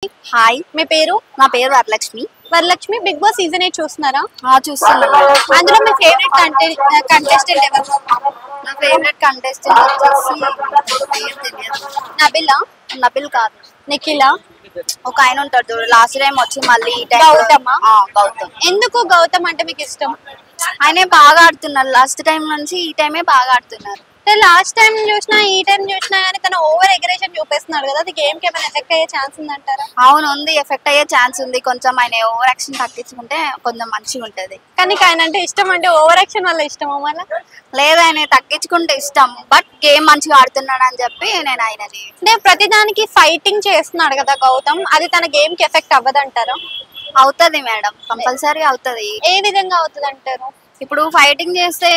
Hi, మీ పేరు? నా పేరు Varalakshmi. Varalakshmi, Big Boss season 8 చూస్తున్నారా? చూస్తున్నాను. అందులో మీ ఫేవరెట్ కంటెస్టెంట్ ఎవరు? నా ఫేవరెట్ కంటెస్టెంట్ వచ్చేసి పేరు తెలియదు. నబిలా? నబిల్ కాదు, నిఖిలా? ఒక ఆయన ఉంటాడు చూడు, లాస్ట్ టైం వచ్చి మళ్ళీ ఈ టైం గౌతమా? గౌతమ్. ఎందుకు గౌతమ్ అంటే మీకు ఇష్టం? ఆయనే బాగా ఆడుతున్నారు, లాస్ట్ టైం నుంచి ఈ టైమే బాగా ఆడుతున్నారు. లాస్ట్ టైం చూసినా ఈ టైం చూసినా కానీ తను ఓవర్ ఎగ్రేషన్ చూపిస్తున్నాడు కదా, అది గేమ్ కి ఏమైనా ఎఫెక్ట్ అయ్యే ఛాన్స్ ఉందంటారా? అవును, ఉంది, ఎఫెక్ట్ అయ్యే ఛాన్స్ ఉంది. కొంచెం ఆయన ఓవర్ యాక్షన్ తగ్గించుకుంటే కొంచెం మంచిగా ఉంటది. కానీ ఆయన అంటే ఇష్టం, అంటే ఓవర్ యాక్షన్ వల్ల ఇష్టమా మళ్ళీ? లేదు, ఆయన తగ్గించుకుంటే ఇష్టం, బట్ గేమ్ మంచిగా ఆడుతున్నాడు అని చెప్పి నేను ఆయనని. అంటే ప్రతిదానికి ఫైటింగ్ చేస్తున్నాడు కదా గౌతమ్, అది తన గేమ్ కి ఎఫెక్ట్ అవ్వదంటారా? అవుతుంది మేడం, కంపల్సరీ అవుతుంది. ఏ విధంగా అవుతుంది అంటారు? ఇప్పుడు ఫైటింగ్ చేస్తే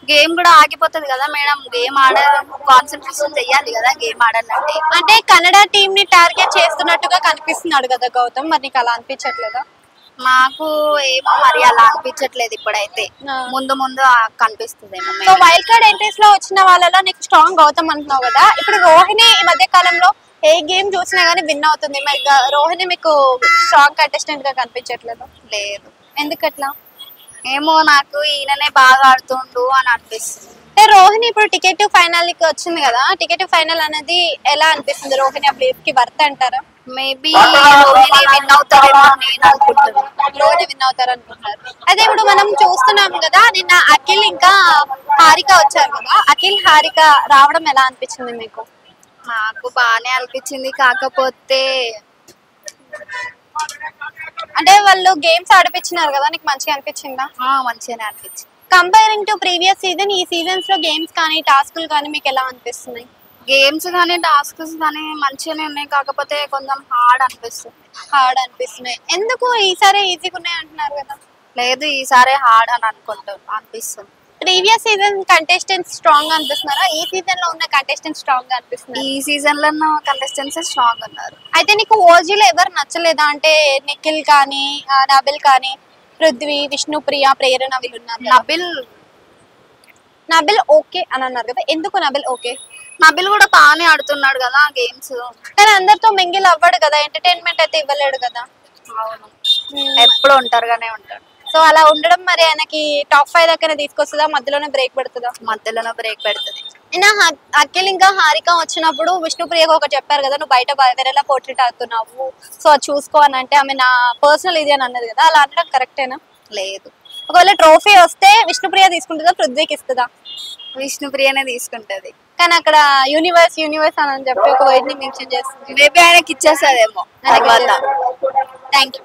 గేమ్ కూడా ఆగిపోతుంది కదా మేడం. గేమ్ కాన్సన్ట్రేషన్ చెయ్యాలి కదా గేమ్ ఆడాలంటే. అంటే కన్నడ టీం ని టార్గెట్ చేస్తున్నట్టుగా కనిపిస్తున్నాడు కదా గౌతమ్, మరి నీకు అలా అనిపించట్లేదా? మాకు ఏమో మరి అలా అనిపించట్లేదు ఇప్పుడైతే, ముందు ముందు కనిపిస్తుందేమో. సో వైల్డ్ కార్డ్ ఎంట్రీస్ లో వచ్చిన వాళ్ళలో నీకు స్ట్రాంగ్ గౌతమ్ అంటున్నావు కదా, ఇప్పుడు రోహిణి ఈ మధ్య కాలంలో ఏ గేమ్ చూసినా గానీ విన్ అవుతుంది, మరి రోహిణి మీకు స్ట్రాంగ్ కంటెస్టెంట్ గా కనిపించట్లేదు? లేదు. ఎందుకట్లా? ఏమో, నాకు ఈయననే బాగా ఆడుతుండు అని అనిపిస్తుంది. అంటే రోహిణి ఇప్పుడు టికెట్ ఫైనల్ కి వచ్చింది కదా, టికెట్ ఫైనల్ అనేది ఎలా అనిపిస్తుంది? రోహిణి ఆ ప్లేస్ కి వర్త్ అంటారా? మేబీ రోహిణి విన్ అవుతారేమో నేను అనుకుంటున్నాను. రోహిణి విన్ అవుతారు అనుకుంటున్నారు. అదే ఇప్పుడు మనం చూస్తున్నాం కదా, నిన్న అఖిల్ ఇంకా హారిక వచ్చారు కదా, అఖిల్ హారిక రావడం ఎలా అనిపించింది మీకు? నాకు బాగానే అనిపించింది, కాకపోతే అంటే వాళ్ళు గేమ్స్ ఆడిపించినారు కదా, నీకు మంచిగా అనిపించిందా? మంచిగానే అనిపించింది. కంపేరింగ్ టు ప్రీవియస్ సీజన్, ఈ సీజన్స్ లో గేమ్స్ కానీ టాస్కులు కానీ మీకు ఎలా అనిపిస్తున్నాయి? గేమ్స్ కానీ టాస్క్స్ కానీ మంచిగానే ఉన్నాయి, కాకపోతే కొంచెం హార్డ్ అనిపిస్తున్నాయి. ఎందుకు ఈసారి ఈజీగా ఉన్నాయి అంటున్నారు కదా? లేదు, ఈసారి హార్డ్ అని అనిపిస్తుంది. ప్రీవియస్ సీజన్ కంటెస్టెంట్స్ స్ట్రాంగ్ అనిపిస్తున్నారా? ఈ సీజన్ లో ఉన్న కంటెస్టెంట్స్ స్ట్రాంగ్ అనిపిస్తున్నారు? ఈ సీజన్ లో ఉన్న కంటెస్టెంట్స్ స్ట్రాంగ్ ఉన్నారు. అయితే నీకు ఓజీలో ఎవరు నచ్చలేదా? అంటే నిఖిల్ కానీ, నబిల్ కానీ, పృథ్వీ, విష్ణుప్రియ, ప్రేరణ వీళ్ళు ఉన్నారు. నబిల్ ఓకే అని అన్నారు కదా, ఎందుకు నబిల్ ఓకే? నబిల్ కూడా బాగానే ఆడుతున్నాడు కదా గేమ్స్, కానీ అందరితో మింగిల్ అవ్వడు కదా, ఎంటర్టైన్మెంట్ అయితే ఇవ్వలేడు కదా. అవును, ఎప్పుడు ఒంటరిగానే ఉంటాడు. సో అలా ఉండడం మరి ఆయనకి టాప్ 5 దాకా తీసుకొస్తుందా, మధ్యలోనే బ్రేక్ పెడుతుందా? మధ్యలోనే బ్రేక్ పెడుతుంది. అఖిల్ ఇంకా హారిక వచ్చినప్పుడు విష్ణుప్రియకు ఒకటి చెప్పారు కదా, నువ్వు బయట వేరేలా పోర్ట్రేట్ అవుతున్నావు, సో అది చూసుకో అని. అంటే ఆమె నా పర్సనల్ ఇది అని అన్నది కదా, అలా అనడం కరెక్టేనా? లేదు. ఒకవేళ ట్రోఫీ వస్తే విష్ణుప్రియ తీసుకుంటుందా, పృథ్వీకి ఇస్తుందా? విష్ణుప్రియనే తీసుకుంటది. కానీ అక్కడ యూనివర్స్ అని చెప్పి ఒక వర్డ్ ని మెన్షన్ చేస్తుంది. మేబీ ఆయనకి ఇచ్చేస్తుందేమో. Thank you.